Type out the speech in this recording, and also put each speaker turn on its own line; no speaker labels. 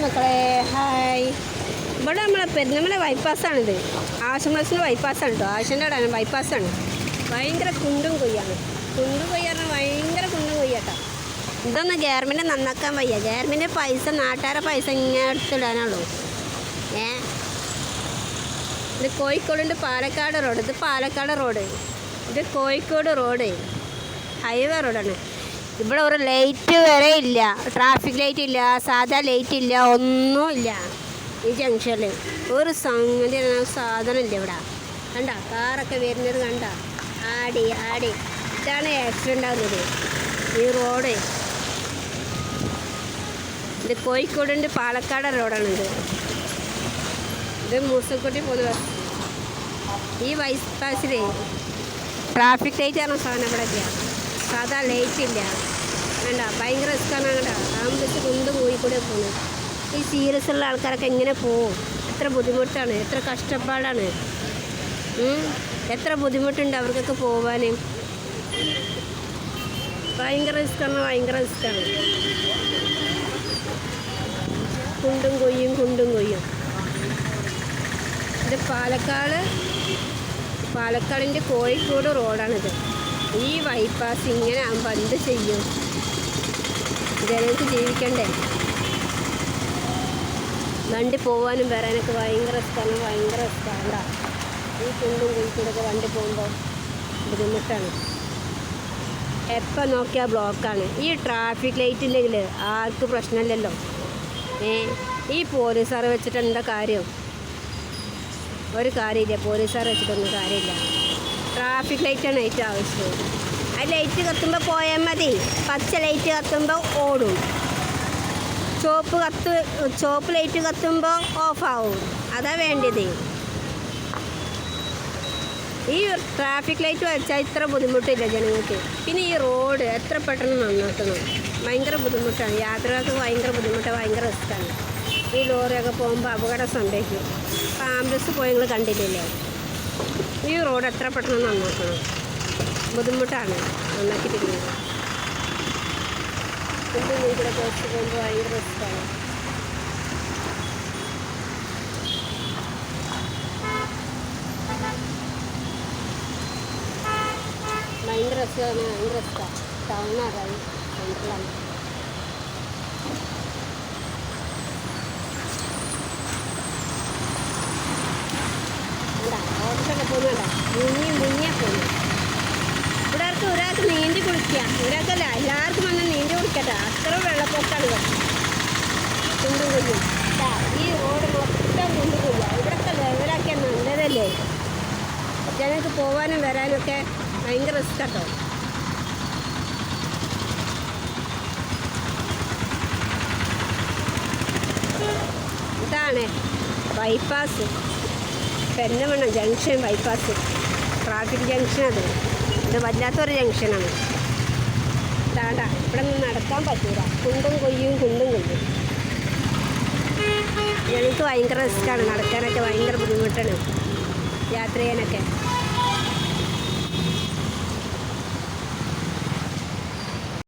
മക്കളെ ഹായ്. ഇവിടെ നമ്മളെ പെരുന്നമല ബൈപ്പാസ്സാണിത്. ആശംബസിന് ബൈപ്പാസ്സാണ് കേട്ടോ. ആശൻ്റെ അവിടെ ബൈപ്പാസ്സാണ്. ഭയങ്കര കുണ്ടും കൊയ്യാണ്. കുണ്ടും കൊയ്യാറിന് ഭയങ്കര കുണ്ടും കൊയ്യാട്ടോ. ഇതൊന്ന് ഗവൺമെൻറ് നന്നാക്കാൻ വയ്യ. ഗവൺമെൻറ് പൈസ നാട്ടുകാരെ പൈസ ഇങ്ങനെ എടുത്തിടാനുള്ളൂ. ഇത് കോഴിക്കോടിൻ്റെ പാലക്കാട് റോഡ്. ഇത് പാലക്കാട് റോഡ്. ഇത് കോഴിക്കോട് റോഡ് ഹൈവേ റോഡാണ്. ഇവിടെ ഒരു ലൈറ്റ് വരെ ഇല്ല. ട്രാഫിക് ലൈറ്റ് ഇല്ല, സാധാ ലൈറ്റ് ഇല്ല, ഒന്നുമില്ല ഈ ജംഗ്ഷനിൽ. ഒരു സംഗതി സാധനം ഇല്ല ഇവിടെ. കണ്ട കാറൊക്കെ വരുന്നത് കണ്ട ആടി ആടി. ഇതാണ് ആക്സിഡൻ്റ് ആകുന്നത് ഈ റോഡ്. ഇത് കോഴിക്കോടിൻ്റെ പാലക്കാട് റോഡാണിത്. ഇത് മൂസക്കുട്ടി പോകുന്ന ബസ്. ഈ ബൈപ്പാസിൽ ട്രാഫിക് ലൈറ്റ് ആണ് സാധനം ഇവിടെ ഇല്ല. സാധാ ലൈറ്റ് ഇല്ല. വേണ്ട ഭയങ്കര റിസ്ക്കാണ്. വേണ്ട ആംബുലൻസ് കുണ്ടും കോഴിക്കൂടെ പോകുന്നത്. ഈ സീരിയസ് ഉള്ള ആൾക്കാരൊക്കെ എങ്ങനെ പോവും? എത്ര ബുദ്ധിമുട്ടാണ്, എത്ര കഷ്ടപ്പാടാണ്, എത്ര ബുദ്ധിമുട്ടുണ്ട് അവർക്കൊക്കെ പോവാൻ. ഭയങ്കര റിസ്ക്കാണ്, ഭയങ്കര റിസ്ക്കാണ്. കുണ്ടും കൊയ്യും കുണ്ടും കൊയ്യും. ഇത് പാലക്കാടിൻ്റെ കോഴിക്കോട് റോഡാണിത്. ഈ ബൈപ്പാസ് ഇങ്ങനെ ആകുമ്പോൾ എന്ത് ചെയ്യും? ജനങ്ങൾക്ക് ജീവിക്കണ്ടേ? വണ്ടി പോകാനും വരാനൊക്കെ ഭയങ്കര ഇഷ്ടമാണ്, ഭയങ്കര ഇഷ്ടമാണ്. ഈ കുണ്ടും കുഴിക്കൂടൊക്കെ വണ്ടി പോകുമ്പോൾ ബുദ്ധിമുട്ടാണ്. എപ്പോൾ നോക്കിയാൽ ബ്ലോക്കാണ്. ഈ ട്രാഫിക് ലൈറ്റ് ഉണ്ടെങ്കിൽ ആർക്കും പ്രശ്നമില്ലല്ലോ. ഈ പോലീസുകാരെ വെച്ചിട്ട് എന്താ കാര്യം? ഒരു കാര്യമില്ല. പോലീസുകാരെ വെച്ചിട്ടൊന്നും കാര്യമില്ല. ട്രാഫിക് ലൈറ്റാണ് ഏറ്റവും ആവശ്യം. ആ ലൈറ്റ് കത്തുമ്പോൾ പോയാൽ മതി. പച്ച ലൈറ്റ് കത്തുമ്പോൾ ഓടും. ചുവപ്പ് ലൈറ്റ് കത്തുമ്പോൾ ഓഫാവും. അതാ വേണ്ടത്. ഈ ട്രാഫിക് ലൈറ്റ് വെച്ചാൽ ഇത്ര ബുദ്ധിമുട്ടില്ല ജനങ്ങൾക്ക്. പിന്നെ ഈ റോഡ് എത്ര പെട്ടെന്ന് നന്നാക്കണം. ഭയങ്കര ബുദ്ധിമുട്ടാണ്. യാത്രകൾക്ക് ഭയങ്കര ബുദ്ധിമുട്ടാണ്, ഭയങ്കര റിസ്ക്കാണ്. ഈ ലോറിയൊക്കെ പോകുമ്പോൾ അപകടം സംഭവിക്കും. ഇപ്പോൾ ആംബുലൻസ് പോയി നിങ്ങൾ കണ്ടിട്ടില്ലേ? ഈ റോഡ് എത്ര പെട്ടെന്ന് നന്നാക്കണം. ബുദ്ധിമുട്ടാണ് നന്നാക്കിയിട്ടിരിക്കുന്നത്. കുണ്ടും വീട്ടിലെ ബസ് പോകുമ്പോൾ ഭയങ്കര റിസ്ക്കാണ്. ഭയങ്കര റിസ്ക്കാണ്, ഭയങ്കര റിസ്ക്കാണ്. ടൗണാറായി സെൻട്രലാണ്. ഓട്ടൊക്കെ പോകുന്നുണ്ട മുങ്ങിയാ പോകുന്നു. ഇവിടെ ഒരാൾക്ക് നീന്തി കുളിക്കുക, ഒരാൾക്കല്ല എല്ലാവർക്കും വന്ന് നീന്തി കുളിക്കട്ടെ. അത്ര വെള്ളപ്പൊക്കാണ് ഇവിടെ. കുണ്ടും കുഞ്ഞും ഈ റോഡ് മൊത്തം കുണ്ടും കുഞ്ഞ. ഇവിടെയൊക്കെ ലെവലാക്കിയാൽ നല്ലതല്ലേ? ജനങ്ങൾക്ക് പോകാനും വരാനൊക്കെ ഭയങ്കര റിസ്ക് കേട്ടോ. ഇതാണ് bypass. Perunnamanna junction bypass traffic ജംഗ്ഷനത്. ഇത് വല്ലാത്തൊരു ജംഗ്ഷനാണ്. ഇതാണ്ട ഇവിടെ നിന്ന് നടക്കാൻ പറ്റൂല. കുണ്ടും കൊയ്യും കുണ്ടും കൊയ്യും. ഞങ്ങൾക്ക് ഭയങ്കര റിസ്ക്കാണ്. നടക്കാനൊക്കെ ഭയങ്കര ബുദ്ധിമുട്ടാണ്. യാത്ര ചെയ്യാനൊക്കെ.